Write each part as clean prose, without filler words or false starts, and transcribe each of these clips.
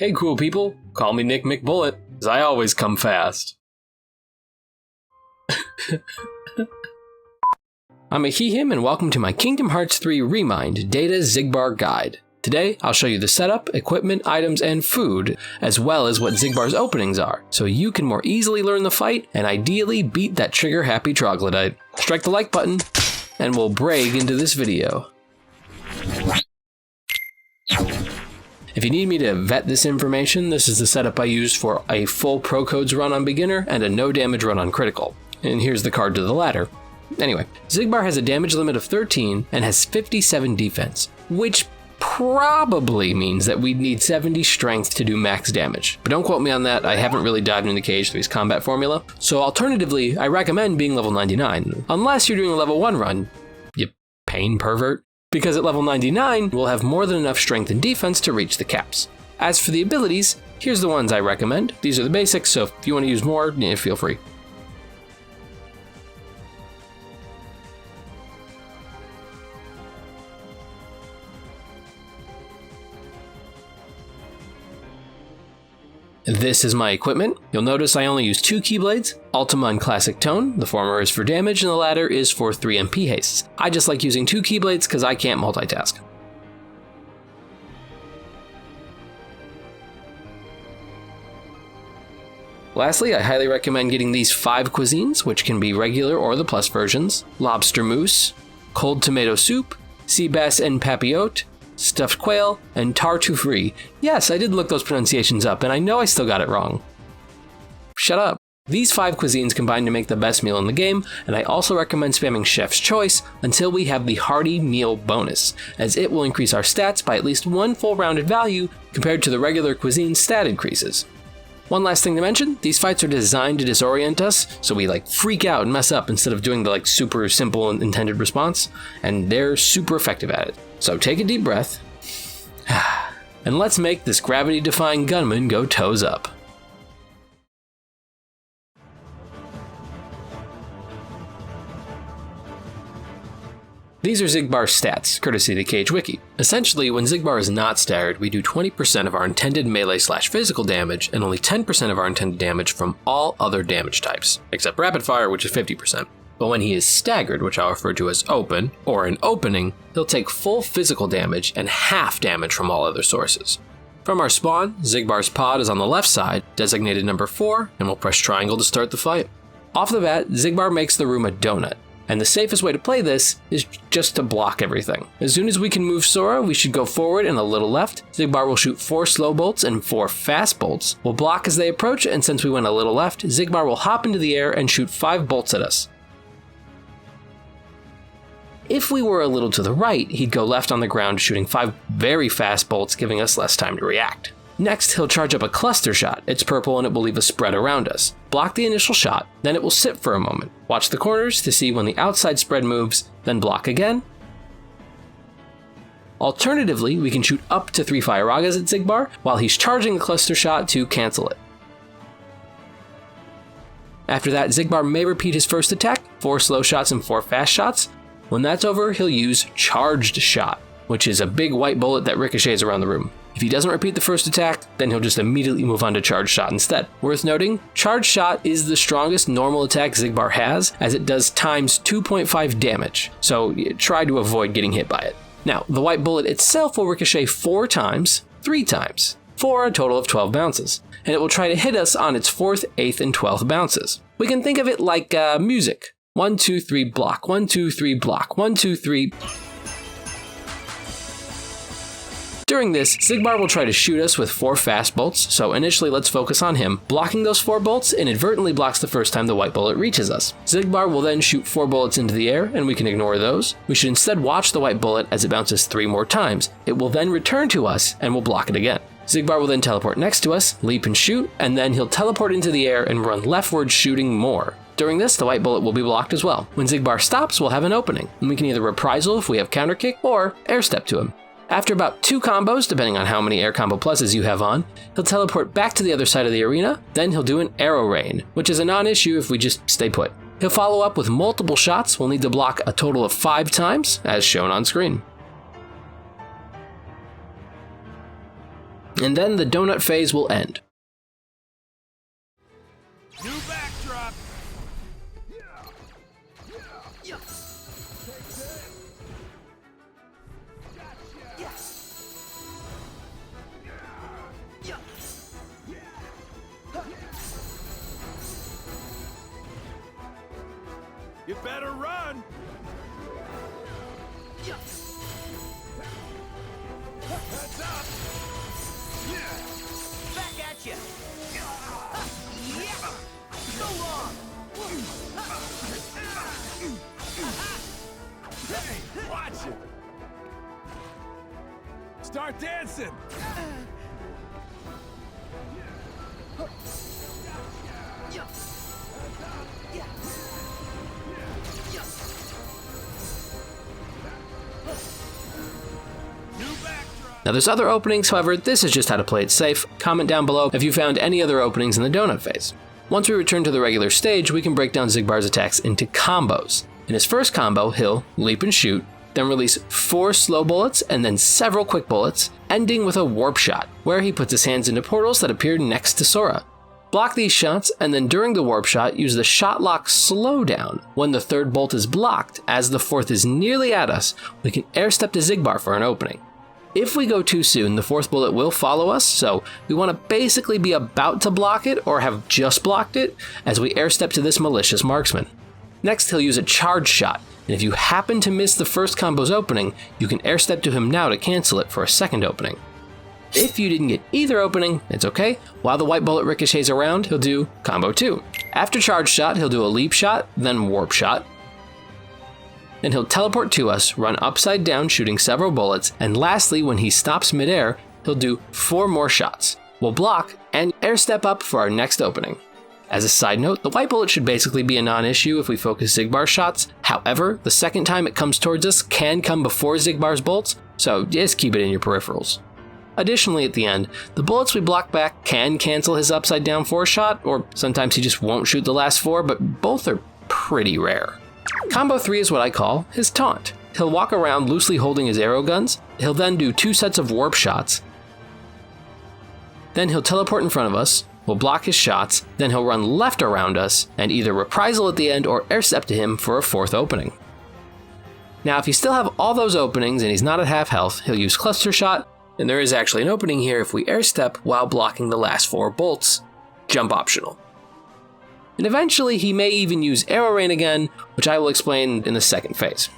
Hey cool people, call me Nick McBullet, as I always come fast. I'm a he/him and welcome to my Kingdom Hearts 3 Remind Data Xigbar Guide. Today, I'll show you the setup, equipment, items, and food, as well as what Xigbar's openings are, so you can more easily learn the fight and ideally beat that trigger-happy troglodyte. Strike the like button, and we'll break into this video. If you need me to vet this information, this is the setup I used for a full Pro Codes run on beginner and a no damage run on critical. And here's the card to the latter. Anyway, Xigbar has a damage limit of 13 and has 57 defense, which probably means that we'd need 70 strength to do max damage. But don't quote me on that, I haven't really dived into Cage 3's combat formula. So alternatively, I recommend being level 99, unless you're doing a level 1 run, you pain pervert. Because at level 99, we'll have more than enough strength and defense to reach the caps. As for the abilities, here's the ones I recommend. These are the basics, so if you want to use more, feel free. This is my equipment. You'll notice I only use 2 Keyblades, Ultima and Classic Tone. The former is for damage and the latter is for 3 MP hastes. I just like using 2 Keyblades because I can't multitask. Lastly, I highly recommend getting these 5 cuisines, which can be regular or the plus versions: lobster mousse, cold tomato soup, sea bass en papillote, stuffed quail, and tartuffe. Yes, I did look those pronunciations up, and I know I still got it wrong. Shut up. These 5 cuisines combine to make the best meal in the game, and I also recommend spamming Chef's Choice until we have the Hearty Meal bonus, as it will increase our stats by at least 1 full rounded value compared to the regular cuisine's stat increases. One last thing to mention, these fights are designed to disorient us, so we freak out and mess up instead of doing the super simple and intended response, and they're super effective at it. So take a deep breath, and let's make this gravity-defying gunman go toes up. These are Xigbar's stats, courtesy of the Cage Wiki. Essentially, when Xigbar is not staggered, we do 20% of our intended melee/physical damage and only 10% of our intended damage from all other damage types, except rapid fire, which is 50%. But when he is staggered, which I'll refer to as open, or an opening, he'll take full physical damage and half damage from all other sources. From our spawn, Xigbar's pod is on the left side, designated number 4, and we'll press triangle to start the fight. Off the bat, Xigbar makes the room a donut, and the safest way to play this is just to block everything. As soon as we can move Sora, we should go forward and a little left. Xigbar will shoot 4 slow bolts and 4 fast bolts. We'll block as they approach, and since we went a little left, Xigbar will hop into the air and shoot 5 bolts at us. If we were a little to the right, he'd go left on the ground shooting 5 very fast bolts, giving us less time to react. Next, he'll charge up a cluster shot. It's purple and it will leave a spread around us. Block the initial shot, then it will sit for a moment. Watch the corners to see when the outside spread moves, then block again. Alternatively, we can shoot up to 3 Fire Ragas at Xigbar while he's charging a cluster shot to cancel it. After that, Xigbar may repeat his first attack, 4 slow shots and 4 fast shots. When that's over, he'll use Charged Shot, which is a big white bullet that ricochets around the room. If he doesn't repeat the first attack, then he'll just immediately move on to Charged Shot instead. Worth noting, Charged Shot is the strongest normal attack Xigbar has, as it does times 2.5 damage, so try to avoid getting hit by it. Now, the white bullet itself will ricochet 4 times, 3 times, for a total of 12 bounces, and it will try to hit us on its 4th, 8th, and 12th bounces. We can think of it like music. 1, 2, 3, block. 1, 2, 3, block. 1, 2, 3. During this, Xigbar will try to shoot us with 4 fast bolts, so initially let's focus on him. Blocking those 4 bolts inadvertently blocks the first time the white bullet reaches us. Xigbar will then shoot 4 bullets into the air, and we can ignore those. We should instead watch the white bullet as it bounces 3 more times. It will then return to us, and we'll block it again. Xigbar will then teleport next to us, leap and shoot, and then he'll teleport into the air and run leftward shooting more. During this, the white bullet will be blocked as well. When Xigbar stops, we'll have an opening, and we can either reprisal if we have counter kick, or air step to him. After about 2 combos, depending on how many air combo pluses you have on, he'll teleport back to the other side of the arena, then he'll do an arrow rain, which is a non-issue if we just stay put. He'll follow up with multiple shots we'll need to block a total of 5 times, as shown on screen. And then the donut phase will end. New backdrop. You better run. Heads up. Back at you. So long. Hey, watch it. Start dancing. Now there's other openings, however, this is just how to play it safe. Comment down below if you found any other openings in the donut phase. Once we return to the regular stage, we can break down Xigbar's attacks into combos. In his first combo, he'll leap and shoot, then release 4 slow bullets and then several quick bullets, ending with a warp shot, where he puts his hands into portals that appear next to Sora. Block these shots, and then during the warp shot, use the shot lock slowdown. When the 3rd bolt is blocked, as the 4th is nearly at us, we can air step to Xigbar for an opening. If we go too soon, the 4th bullet will follow us, so we want to basically be about to block it or have just blocked it as we air step to this malicious marksman. Next, he'll use a charge shot, and if you happen to miss the first combo's opening, you can air step to him now to cancel it for a second opening. If you didn't get either opening, it's okay. While the white bullet ricochets around, he'll do combo 2. After charge shot, he'll do a leap shot, then warp shot. Then he'll teleport to us, run upside down shooting several bullets, and lastly, when he stops midair, he'll do 4 more shots. We'll block and air step up for our next opening. As a side note, the white bullet should basically be a non-issue if we focus Xigbar shots. However, the second time it comes towards us can come before Xigbar's bolts, so just keep it in your peripherals. Additionally, at the end, the bullets we block back can cancel his upside down 4 shot, or sometimes he just won't shoot the last 4, but both are pretty rare. Combo 3 is what I call his taunt. He'll walk around loosely holding his arrow guns, he'll then do 2 sets of warp shots, then he'll teleport in front of us, we'll block his shots, then he'll run left around us, and either reprisal at the end or air step to him for a 4th opening. Now if you still have all those openings and he's not at half health, he'll use cluster shot, and there is actually an opening here if we air step while blocking the last 4 bolts, jump optional. And eventually he may even use arrow rain again, which I will explain in the second phase.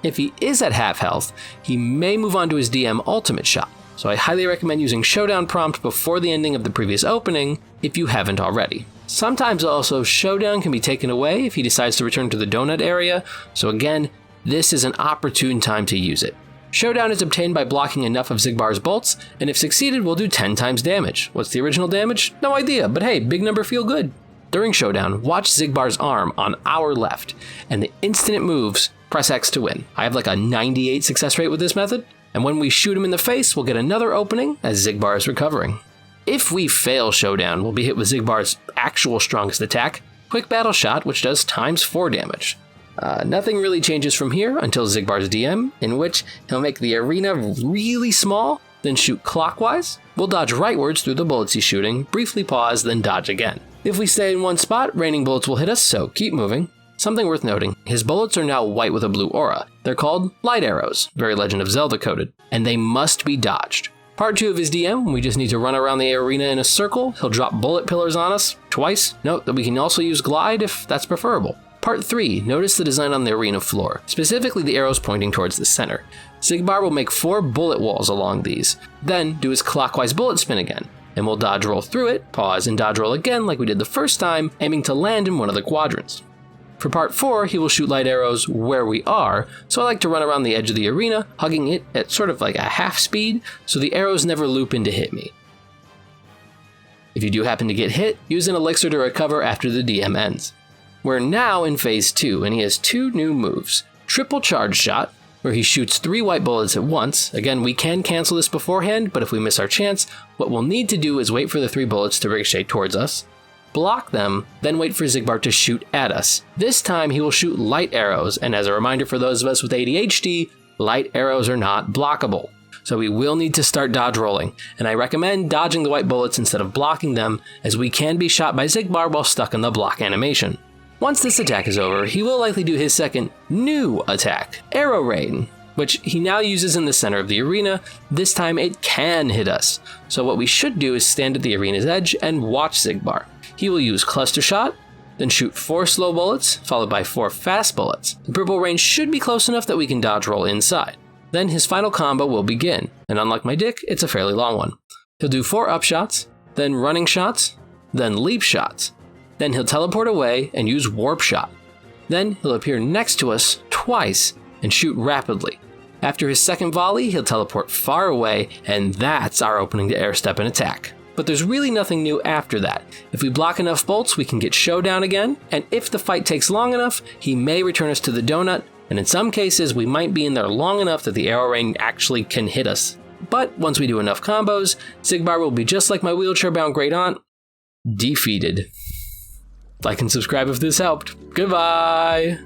If he is at half health, he may move on to his DM ultimate shot, so I highly recommend using showdown prompt before the ending of the previous opening if you haven't already. Sometimes also showdown can be taken away if he decides to return to the donut area, so again, this is an opportune time to use it. Showdown is obtained by blocking enough of Xigbar's bolts, and if succeeded, we'll do 10 times damage. What's the original damage? No idea, but hey, big number feel good. During Showdown, watch Xigbar's arm on our left, and the instant it moves, press X to win. I have like a 98 success rate with this method, and when we shoot him in the face, we'll get another opening as Xigbar is recovering. If we fail Showdown, we'll be hit with Xigbar's actual strongest attack, Quick Battle Shot, which does times 4 damage. Nothing really changes from here until Xigbar's DM, in which he'll make the arena really small, then shoot clockwise. We'll dodge rightwards through the bullets he's shooting, briefly pause, then dodge again. If we stay in one spot, raining bullets will hit us, so keep moving. Something worth noting, his bullets are now white with a blue aura. They're called light arrows, very Legend of Zelda coded, and they must be dodged. Part 2 of his DM, we just need to run around the arena in a circle. He'll drop bullet pillars on us twice. Note that we can also use glide if that's preferable. Part 3, notice the design on the arena floor, specifically the arrows pointing towards the center. Xigbar will make 4 bullet walls along these, then do his clockwise bullet spin again, and we'll dodge roll through it, pause, and dodge roll again like we did the first time, aiming to land in one of the quadrants. For part 4, he will shoot light arrows where we are, so I like to run around the edge of the arena, hugging it at sort of like a half speed, so the arrows never loop in to hit me. If you do happen to get hit, use an elixir to recover after the DM ends. We're now in phase 2, and he has 2 new moves. Triple Charge Shot, where he shoots 3 white bullets at once. Again, we can cancel this beforehand, but if we miss our chance, what we'll need to do is wait for the 3 bullets to ricochet towards us, block them, then wait for Xigbar to shoot at us. This time he will shoot light arrows, and as a reminder for those of us with ADHD, light arrows are not blockable. so we will need to start dodge rolling, and I recommend dodging the white bullets instead of blocking them, as we can be shot by Xigbar while stuck in the block animation. Once this attack is over, he will likely do his second new attack, Arrow Rain, which he now uses in the center of the arena. This time it can hit us, so what we should do is stand at the arena's edge and watch Xigbar. He will use Cluster Shot, then shoot 4 slow bullets, followed by 4 fast bullets. The purple range should be close enough that we can dodge roll inside. Then his final combo will begin, and unlike my dick, it's a fairly long one. He'll do 4 up shots, then running shots, then leap shots. Then he'll teleport away and use Warp Shot. Then he'll appear next to us twice and shoot rapidly. After his second volley, he'll teleport far away, and that's our opening to air step and attack. But there's really nothing new after that. If we block enough bolts, we can get showdown again, and if the fight takes long enough, he may return us to the donut, and in some cases, we might be in there long enough that the arrow rain actually can hit us. But once we do enough combos, Xigbar will be just like my wheelchair-bound great aunt, defeated. Like and subscribe if this helped. Goodbye!